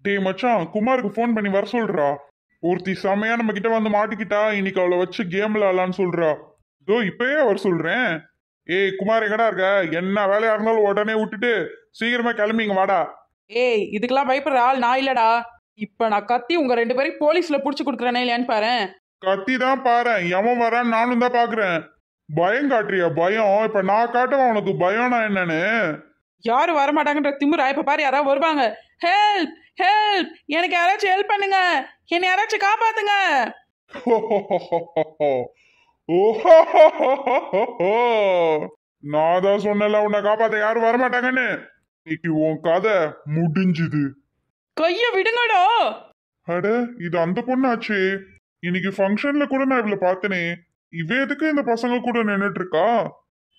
டேய் மச்சான், குமாருக்கு ஃபோன் பண்ணி வர சொல்றா. ஒருத்தி செமையா நம்ம கிட்ட வந்து மாட்டிக்கிட்டா, இன்னைக்கு அவளை வச்சு கேம் விளையாடலான்னு சொல்றா. இதோ இப்பயே வர சொல்றேன். ஏய் குமார், எங்கடா இருக்க? என்ன வேலையா இருந்தாலும் உடனே விட்டுட்டு சீக்கிரமா கிளம்பிங்க வாடா. ஏய், இதுக்கெல்லாம் பயப்படுற ஆள் நான் இல்லடா. இப்ப நான் கத்தி உங்க 2 பேரையும் போலீஸ்ல புடிச்சு கொடுக்குறேனே இல்லையான்னு பாரு. கத்தி தான் பாரு, எவன் வரான்னு நானும் தான் பாக்குறேன். பயம் காட்டுறியா? பயம் இப்ப நான் காட்டுவேன் உனக்கு பயம்னா என்னன்னு. யாரும் வரமாட்டாங்கன்ற திமிரா? இப்ப பாரு, யாராவது வருவாங்க. ஹெல்ப் ஹெல்ப், எனக்கு யாராச்சும் ஹெல்ப் பண்ணுங்க, என்னை யாராச்சும் காப்பாத்துங்க. நான் தான் சொன்னல உன்னை காப்பாத்த யாரும் வரமாட்டாங்கன்னு. இன்னைக்கு உன் கதை முடிஞ்சுது. கைய விடுங்கடா. அட, இது அந்த பொண்ணாச்சு. இன்னைக்கு ஃபங்க்ஷன்ல கூட நான் இவளை பார்த்தனே. இவ எதுக்கு இந்த பசங்க கூட நின்னுட்டு இருக்கா?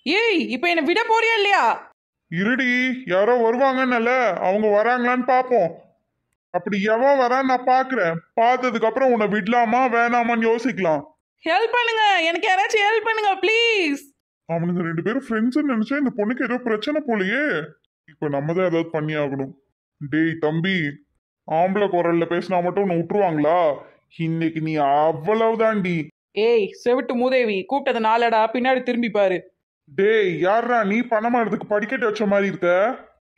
ஏய், இப்ப என்ன விட போறியா இல்லையா? இருடி, யாரோ வருவாங்கன்னல, அவங்க வராங்களான்னு பாப்போம். அப்படி எவன் வரான்னு நான் பாக்குறேன். பார்த்ததுக்கு அப்புறம் உன்னை விடலாமா வேணாமான்னு யோசிக்கலாம். ஹெல்ப் பண்ணுங்க, எனக்கு யாராச்சும் ஹெல்ப் பண்ணுங்க ப்ளீஸ். அவனுங்க 2 பேரும் ஃப்ரெண்ட்ஸ் நினைச்சா இந்த பொண்ணுக்கு ஏதோ பிரச்சனை போலயே. இப்ப நம்ம தான் ஏதாவது பண்ணி ஆகணும். டேய் தம்பி, ஆம்பளை குரல்ல பேசினா மட்டும் உன்னை விட்டுருவாங்களா? இன்னைக்கு நீ அவ்வளவுதான்டி. ஏய் செவிட்டு மூதேவி, கூப்பிட்டது நாளடா, பின்னாடி திரும்பி பாரு. டேய் யாரா நீ? பணமா எடுத்துக்கு படிக்கட்டு வச்ச மாதிரி இருக்க.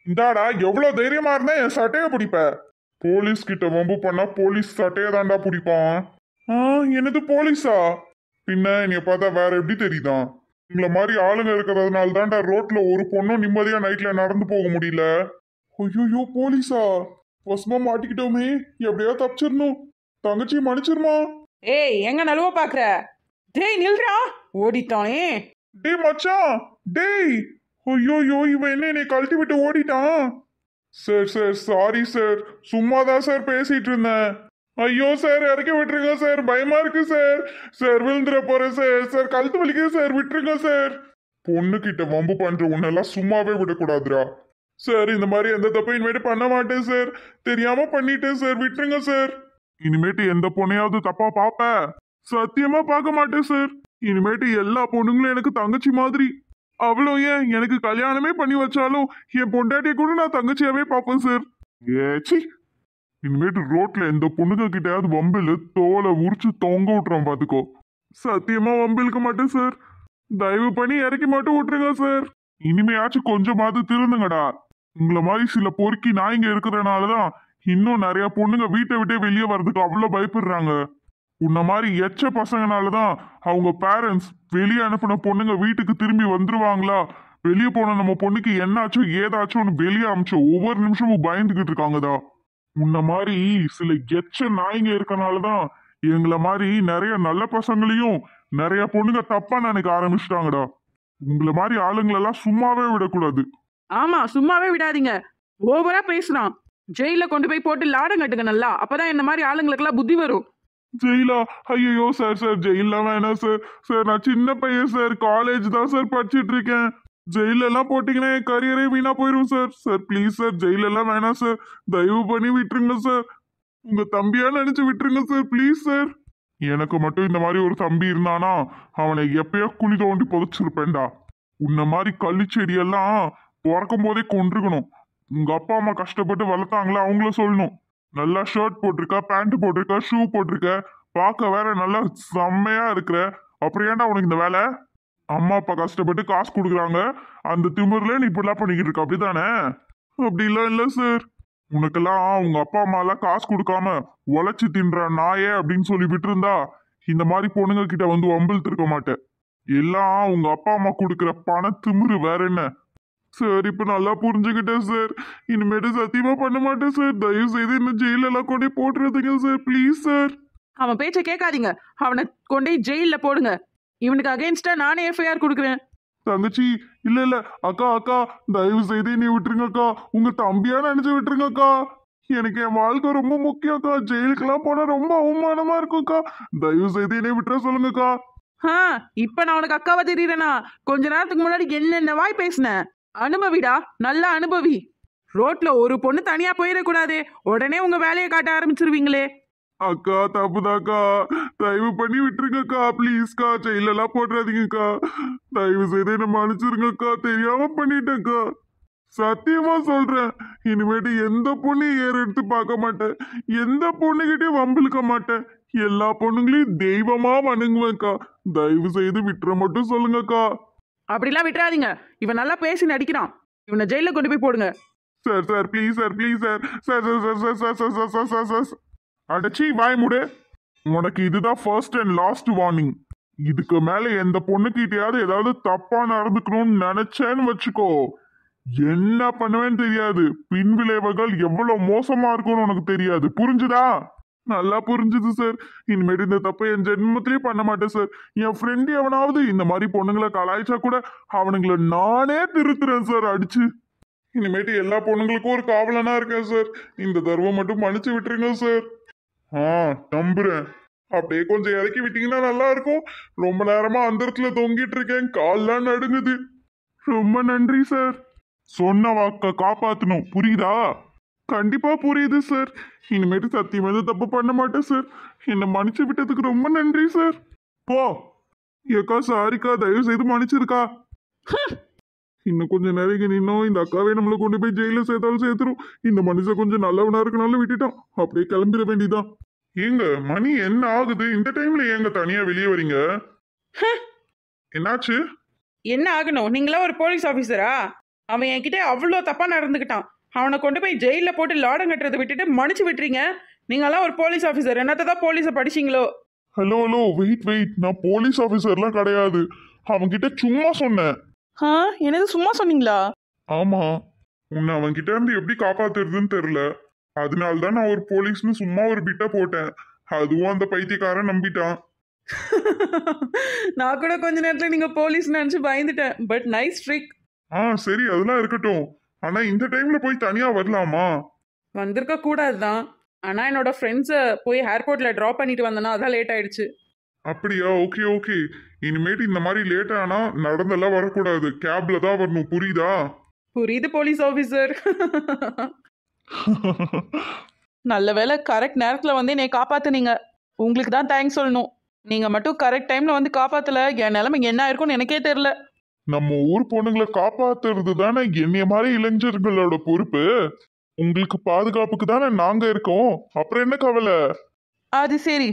இந்தாடா, எவ்வளவு தைரியமா இருந்தா என் சட்டைய பிடிப்ப. போலீஸ் கிட்ட வம்பு பண்ணா போலீஸ் சட்டைய தாண்டா பிடிப்பான். என்னது போலீஸா? பின்ன என்னைய பார்த்தா வேற எப்படி தெரியுதான்? உங்களை மாதிரி ஆளுங்க இருக்கிறதுனால தான்டா ரோட்ல ஒரு பொண்ணும் நிம்மதியா நைட்ல நடந்து போக முடியல. ஐயோ போலீஸா? வசமா மாட்டிக்கிட்டோமே, எப்படியா தப்பிச்சிடணும். தங்கச்சி மன்னிச்சிருமா. ஏய், எங்க நழுவ பாக்குற? டேய் நில்றா, ஓடிட்டானே. டேய் மச்சான், டேய். ஐயோ இவன் என்ன என்னை கழட்டி விட்டு ஓடிட்டான். சார் சார் சாரி சார், சும்மாதான் சார் பேசிட்டு இருந்தேன். ஐயோ சார், இறக்கி விட்டுருங்க சார், பயமா இருக்கு சார். சார் விழுந்துட போறேன் சார். சார் கழுத்து வலிக்குது சார், விட்டுருங்க சார். பொண்ணு கிட்ட வம்பு பண்ற உன்னெல்லாம் சும்மாவே விடக்கூடாதுரா. சார் இந்த மாதிரி எந்த தப்பையும் இனிமேட்டு பண்ண மாட்டேன் சார். தெரியாம பண்ணிட்டேன் சார், விட்டுருங்க சார். இனிமேட்டு எந்த பொண்ணையாவது தப்பா பாப்ப? சத்தியமா பார்க்க மாட்டேன் சார். இனிமேட்டு எல்லா பொண்ணுங்களும் எனக்கு தங்கச்சி மாதிரி. அவ்வளோ ஏன், எனக்கு கல்யாணமே பண்ணி வச்சாலும் என் பொண்டாட்டிய கூட நான் தங்கச்சியாவே பார்ப்பேன் சார். ஏச்சி, இனிமேட்டு ரோட்ல எந்த பொண்ணுங்க கிட்டயாவது வம்பில் தோலை உரிச்சு தொங்க விட்டுறோம் பாத்துக்கோ. சத்தியமா வம்பிழுக்க மாட்டேன் சார். தயவு பண்ணி இறக்கி மட்டும் விட்டுருங்க சார். இனிமையாச்சும் கொஞ்சமாவது திருந்துங்கடா. உங்களை மாதிரி சில பொறுக்கி நாய்ங்க இருக்கிறனாலதான் இன்னும் நிறைய பொண்ணுங்க வீட்டை விட்டே வெளியே வர்றதுக்கு அவ்வளவு பயப்படுறாங்க. உன்ன மாதிரி எச்ச பசங்கனாலதான் அவங்க பேரண்ட்ஸ் வெளியே அனுப்பின பொண்ணுங்க வீட்டுக்கு திரும்பி வந்துருவாங்களா, வெளியே போன நம்ம பொண்ணுக்கு என்னாச்சும் ஏதாச்சும் வெளியே அமிச்சோ ஒவ்வொரு நிமிஷமும் பயந்துகிட்டு இருக்காங்கதா. உன்ன மாதிரி சில எச்ச நாய்ங்க இருக்கனாலதான் எங்களை மாதிரி நிறைய நல்ல பசங்களையும் நிறைய பொண்ணுங்க தப்பா நினைக்க ஆரம்பிச்சுட்டாங்கடா. உங்களை மாதிரி ஆளுங்களெல்லாம் சும்மாவே விடக்கூடாது. ஆமா, சும்மாவே விடாதீங்க. ஓவரா பேசுறான். ஜெயில கொண்டு போய் போட்டு லாடம் கட்டுங்க நல்லா, அப்பதான் இந்த மாதிரி ஆளுங்களுக்கெல்லாம் புத்தி வரும். ஜெயிலா? ஐயோ சார் சார், ஜெயில வேணாம் சார். சார் நான் சின்ன பையன் சார், காலேஜ் தான் சார் படிச்சுட்டு இருக்கேன். ஜெயில எல்லாம் போட்டீங்கன்னா என் கரியரே வீணா போயிடும் சார். சார் ப்ளீஸ் சார், ஜெயில எல்லாம் வேணாம் சார். தயவு பண்ணி விட்டுருங்க சார். உங்க தம்பியா நினைச்சு விட்டுருங்க சார், ப்ளீஸ் சார். எனக்கு மட்டும் இந்த மாதிரி ஒரு தம்பி இருந்தானா அவனை எப்பயோ குழி தோண்டி புதைச்சிருப்பேன்டா. உன்ன மாதிரி கள்ளிச்செடியெல்லாம் பிறக்கும் போதே கொண்டிருக்கணும். உங்க அப்பா அம்மா கஷ்டப்பட்டு வளர்த்தாங்களா அவங்கள சொல்லணும். நல்லா ஷர்ட் போட்டிருக்க, பேண்ட் போட்டிருக்க, ஷூ போட்டிருக்க, பார்க்க வேற நல்லா செம்மையா இருக்கிற. அப்புறம் ஏன்டா உனக்கு இந்த வேலை? அம்மா அப்பா கஷ்டப்பட்டு காசு கொடுக்குறாங்க, அந்த திமிர்ல நீ இப்படிலாம் பண்ணிக்கிட்டு இருக்க, அப்படித்தானே? அப்படிலாம் இல்லை சார். உனக்கெல்லாம் உங்க அப்பா அம்மா எல்லாம் காசு கொடுக்காம உழைச்சி தின்ற நாயே அப்படின்னு சொல்லி விட்டு இருந்தா இந்த மாதிரி பொண்ணுங்க கிட்ட வந்து வம்பிழுத்து இருக்க மாட்டேன். எல்லாம் உங்க அப்பா அம்மா கொடுக்குற பண திமிரு, வேற என்ன. சார் இப்ப நல்லா புரிஞ்சுக்கிட்டேன் சார். இனிமேட்டு சத்தியமா பண்ண மாட்டேன் சார். தயவு செய்து என்ன ஜெயில எல்லாம் கொண்டே போட்டுறதுங்க சார், ப்ளீஸ் சார். அவன் பேச்ச கேட்காதீங்க, அவனை கொண்டே ஜெயில போடுங்க. இவனுக்கு அகைன்ஸ்டா நானே எஃப்ஐஆர் கொடுக்குறேன். தங்கச்சி, இல்ல இல்ல அக்கா, அக்கா தயவு செய்து நீ விட்டுருங்க அக்கா. உங்க தம்பியா நினைச்சு விட்டுருங்க அக்கா. எனக்கு என் வாழ்க்கை ரொம்ப முக்கியம் அக்கா. ஜெயிலுக்கெல்லாம் போனா ரொம்ப அவமானமா இருக்கும்க்கா. தயவு செய்து என்னை விட்டுற சொல்லுங்கக்கா. இப்ப நான் உனக்கு அக்காவா தெரியறேனா? கொஞ்ச நேரத்துக்கு முன்னாடி என்னென்ன வாய் பேசினேன். அனுபவிடா, நல்லா அனுபவி. ரோட்ல ஒரு பொண்ணு தனியா போயிடக்கூடாது, உடனே உங்க வேலையை காட்ட ஆரம்பிச்சிருவீங்களே. அக்கா தப்புதாக்கா, தயவு பண்ணி விட்டுருங்கக்கா, ப்ளீஸ்க்கா. ஜெயிலெல்லாம் போட்டுறாதீங்கக்கா. தயவு செய்து என்ன மன்னிச்சிருங்கக்கா, தெரியாம பண்ணிட்டேக்கா. சத்தியமா சொல்றேன், இனிமேட்டு எந்த பொண்ணையும் ஏற எடுத்து பார்க்க மாட்டேன், எந்த பொண்ணுகிட்டயும் வம்பிழுக்க மாட்டேன், எல்லா பொண்ணுங்களையும் தெய்வமா வணங்குவேன்க்கா. தயவு செய்து விட்டுற மட்டும் சொல்லுங்கக்கா. அப்படிலாம் விட்டுறாதீங்க. இவன் நல்லா பேசி நடிக்கிறான். இவனை ஜெயில கொண்டு போய் போடுங்க. Sir sir please sir please sir sir sir sir sir sir sir sir sir sir sir அடச்சி வாய் மூடு. உனக்கு இதுதான் ஃபர்ஸ்ட் அண்ட் லாஸ்ட் வார்னிங். இதுக்கு மேல எந்த பொண்ணுக்கிட்டையாவது ஏதாவது தப்பா நடந்துக்கணும்னு நினைச்சேன்னு வச்சுக்கோ, என்ன பண்ணுவேன்னு தெரியாது. பின் விளைவுகள் எவ்வளவு மோசமா இருக்கும்னு உனக்கு தெரியாது. புரிஞ்சுதா? நல்லா புரிஞ்சுது சார். இனிமேட்டு இந்த தப்பை என் ஜென்மத்திலேயே பண்ண மாட்டேன் சார். என் ஃப்ரெண்டு எவனாவது இந்த மாதிரி பொண்ணுங்களை கலாய்ச்சா கூட அவனுங்களை நானே திருத்துறேன் சார் அடிச்சு. இனிமேட்டு எல்லா பொண்ணுங்களுக்கும் ஒரு காவலனா இருக்கேன் சார். இந்த தடவை மட்டும் மன்னிச்சு விட்டுருங்க சார். நம்புறேன். அப்படியே கொஞ்சம் இறக்கி விட்டீங்கன்னா நல்லா இருக்கும். ரொம்ப நேரமா அந்த இடத்துல தொங்கிட்டு இருக்கேன், கால்லாம் நடுங்குது. ரொம்ப நன்றி சார். சொன்ன வாக்க காப்பாத்தணும், புரியுதா? கண்டிப்பா புரியுது சார். இனிமேட்டு சத்தியமா தப்பு பண்ண மாட்டேன் சார். என்னை மன்னிச்சு விட்டதுக்கு ரொம்ப நன்றி சார். போ. ஏக்கா சாரிக்கா, தயவு செய்து மன்னிச்சிருக்கா. இன்னும் கொஞ்சம் நேரம் நின்னோம், இந்த அக்காவே நம்மளை கொண்டு போய் ஜெயில சேர்த்தாலும் சேர்த்துரும். இந்த மனுஷன் கொஞ்சம் நல்லவனா இருக்கனாலும் விட்டுட்டான். அப்படியே கிளம்பிட வேண்டியதான். ஏங்க மணி என்ன ஆகுது? இந்த டைம்ல ஏங்க தனியா வெளியே வரீங்க? என்னாச்சு? என்ன ஆகணும்? நீங்களா ஒரு போலீஸ் ஆபீசரா? அவன் என்கிட்ட அவ்வளோ தப்பா நடந்துக்கிட்டான். அவனை கொண்டு போய் ஜெயில போட்டு லாடம் கட்டுறதை விட்டுட்டு மன்னிச்சு விட்டுறீங்க. நீங்களாம் ஒரு போலீஸ் ஆபீசர், என்னத்தான் போலீஸை படிச்சீங்களோ? ஹலோ ஹலோ, வெயிட், நான் போலீஸ் ஆபீசர்லாம் கிடையாது. அவன்கிட்ட சும்மா சொன்னேன். என்னது சும்மா சொன்னீங்களா? ஆமா, உன்னை அவன்கிட்ட இருந்து எப்படி காப்பாத்துறதுன்னு தெரியல. அதனால்தான் நான் ஒரு போலீஸ்னு சும்மா ஒரு பிட்ட போட்டேன். அதுவும் அந்த பைத்தியக்காரன் நம்பிட்டான். நான் கூட கொஞ்ச நேரத்துல நீங்க போலீஸ் நினைச்சு பயந்துட்டேன். But nice trick. சரி, அதெல்லாம் இருக்கட்டும். ஆனா இந்த டைம்ல போய் தனியா வரலாமா? வந்திருக்க கூடாதுதான். ஆனா என்னோட ஃப்ரெண்ட்ஸை போய் ஏர்போர்ட்ல ட்ராப் பண்ணிட்டு வந்தேன்னா அதான் லேட் ஆயிடுச்சு. அப்படியா? ஓகே. இனிமேட்டு இந்த மாதிரி லேட் ஆனா நடந்தெல்லாம் வரக்கூடாது, கேப்ல தான் வரணும், புரியுதா? புரியுது போலீஸ் ஆபீசர். நல்ல வேலை கரெக்ட் நேரத்துல வந்து என்னை காப்பாத்துனீங்க. உங்களுக்கு தான் தேங்க்ஸ் சொல்லணும். நீங்க மட்டும் கரெக்ட் டைம்ல வந்து காப்பாத்தல, என் நிலைமை என்ன இருக்கும்னு எனக்கே தெரியல. நம்ம ஊர் பொண்ணுங்களை காப்பாத்துறது தானே என்னைய மாதிரி இளைஞர்களோட பொறுப்பு. உங்களுக்கு பாதுகாப்புக்கு தானே நாங்க இருக்கோம். அப்புறம் என்ன கவலை? அது சரி.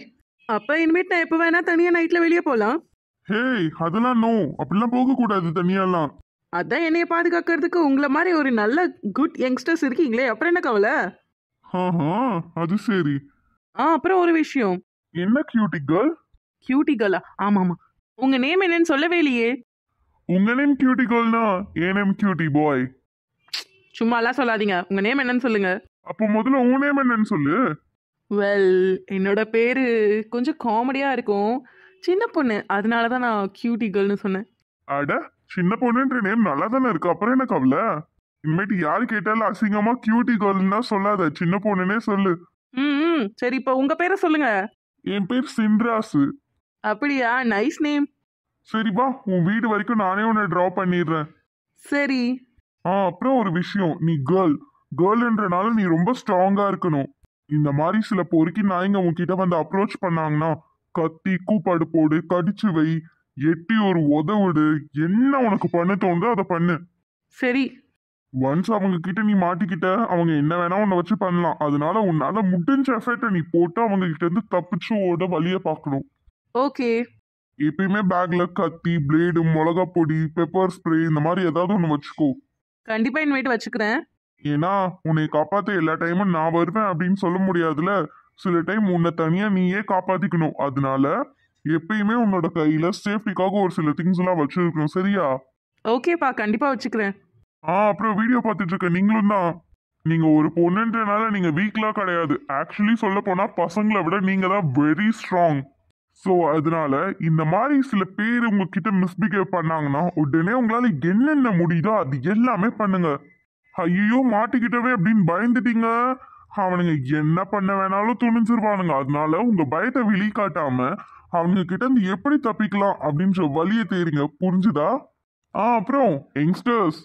அப்ப இனிமேட் நான் எப்ப வேணா தனியா நைட்ல வெளியே போலாம். ஹேய், அதெல்லாம் நோ, அப்படிலாம் போக கூடாது தனியாலாம். அதான் என்னைய பாதுகாக்கிறதுக்கு உங்களை மாதிரி ஒரு நல்ல குட் யங்ஸ்டர்ஸ் இருக்கீங்களே, அப்புறம் என்ன கவலை? அது சரி. அப்புறம் ஒரு விஷயம். என்ன கியூட்டி கேர்ள்? கியூட்டி கேர்ளா? ஆமாமா. உங்க நேம் என்னன்னு சொல்லவே இல்லையே. உங்க நேம் கியூட்டி கேர்ள்னா என் நேம் கியூட்டி பாய். சும்மாலாம் சொல்லாதீங்க. உங்க நேம் என்னன்னு சொல்லுங்க. அப்போ முதல்ல உன் நேம் என்னன்னு சொல்லு. வெல், என்னோட பேரு கொஞ்சம் காமெடியா இருக்கும். சின்ன பொண்ணு, அதனால தான் நான் கியூட்டி கேர்ள்னு சொன்னேன். அட, சின்ன பொண்ணுன்ற நேம் நல்லா தானே இருக்கு, அப்புறம் என்ன கவலை? இனிமேட்டு யாரு கேட்டாலும் அசிங்கமா கியூட்டி கேர்ள்னா சொல்லாத, சின்ன பொண்ணுன்னே சொல்லு. சரி, இப்போ உங்க பேரை சொல்லுங்க. என் பேர் சின்ராசு. அப்படியா? Nice name. சரி வா, உன் வீடு வரைக்கும் நானே உன்னை ட்ரா பண்ணிடுறேன். சரி. அப்புறம் ஒரு விஷயம், நீ கேர்ள்ன்றனால நீ ரொம்ப ஸ்ட்ராங்கா இருக்கணும். இந்த மாதிரி சில பொறுக்கி நாய்ங்க உன்கிட்ட வந்து அப்ரோச் பண்ணாங்கன்னா கத்தி கூப்பாடு போடு, கடிச்சு வை, எட்டி ஒரு உதவுடு, என்ன உனக்கு பண்ண தோணுதோ அதை பண்ணு. சரி. ஒன்ஸ் அவங்க கிட்ட நீ மாட்டிக்கிட்ட, அவங்க என்ன வேணா உன்னை வச்சு பண்ணலாம். அதனால உன்னால முடிஞ்ச எஃபர்ட்டை நீ போட்டு அவங்க கிட்ட இருந்து தப்பிச்சு ஓட வழிய பார்க்கணும். ஓகே. எப்பயுமே பேக்ல கத்தி, பிளேடு, மிளகா பொடி, பெப்பர் ஸ்ப்ரே இந்த மாதிரி ஏதாவது ஒன்று வச்சுக்கோ. கண்டிப்பா இன்வைட் வச்சுக்கிறேன். ஏன்னா உன்னை காப்பாத்த எல்லா டைமும் நான் வருவேன் அப்படின்னு சொல்ல முடியாதுல. சில டைம் உன்னை தனியா நீயே காப்பாத்திக்கணும். அதனால எப்பயுமே உன்னோட கையில சேஃப்டிக்காக ஒரு சில திங்ஸ் எல்லாம் வச்சிருக்கணும், சரியா? ஓகேப்பா, கண்டிப்பா வச்சுக்கிறேன். அப்புறம் வீடியோ பார்த்துட்டு இருக்க நீங்களும் தான். நீங்க ஒரு பொண்ணுன்றனால நீங்க வீக்லாம் கிடையாது. ஆக்சுவலி சொல்ல போனா பசங்களை விட நீங்க தான் வெரி ஸ்ட்ராங். ஸோ அதனால இந்த மாதிரி சில பேர் உங்ககிட்ட மிஸ்பிஹேவ் பண்ணாங்கன்னா உடனே உங்களால என்னென்ன முடியுதோ அது எல்லாமே பண்ணுங்க. ஐயோ மாட்டிக்கிட்டவே அப்படின்னு பயந்துட்டீங்க, அவனுங்க என்ன பண்ண வேணாலும் துணிஞ்சிருவானுங்க. அதனால உங்க பயத்தை வெளிக்காட்டாம அவனுங்க கிட்ட இருந்து எப்படி தப்பிக்கலாம் அப்படின்ற வழியை தேடுங்க, புரிஞ்சுதா? அப்புறம் யங்ஸ்டர்ஸ்,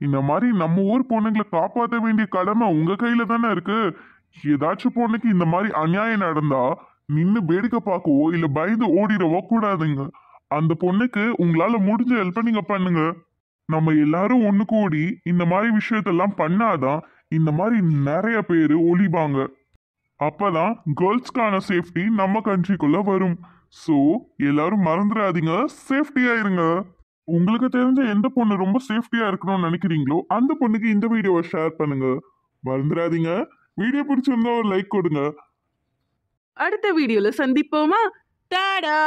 இந்த மாதிரி நம்ம ஊர் பொண்ணுங்களை காப்பாற்ற வேண்டிய கடமை உங்க கையில தானே இருக்கு. ஏதாச்சும் பொண்ணுக்கு இந்த மாதிரி அநியாயம் நடந்தா நின்று வேடிக்கை பார்க்கவோ இல்ல பயந்து ஓடிடவோ கூடாதுங்க. அந்த பொண்ணுக்கு உங்களால முடிஞ்ச ஹெல்ப்பை நீங்க பண்ணுங்க. நம்ம எல்லாரும் ஒண்ணு கூடி இந்த மாதிரி விஷயத்தெல்லாம் பண்ணாதான் இந்த மாதிரி நிறைய பேர் ஒழிப்பாங்க. அப்பதான் கேர்ள்ஸ்க்கான சேஃப்டி நம்ம கண்ட்ரிக்குள்ள வரும். ஸோ எல்லாரும் மறந்துடாதீங்க, சேஃப்டியா இருங்க. உங்களுக்கு தெரிஞ்ச எந்த பொண்ணு ரொம்ப சேஃப்டியா இருக்கணும்னு நினைக்கிறீங்களோ அந்த பொண்ணுக்கு இந்த வீடியோவை ஷேர் பண்ணுங்க. மறந்துடாதீங்க, வீடியோ பிடிச்சிருந்தா ஒரு லைக் கொடுங்க. அடுத்த வீடியோல சந்திப்போமா? டாடா.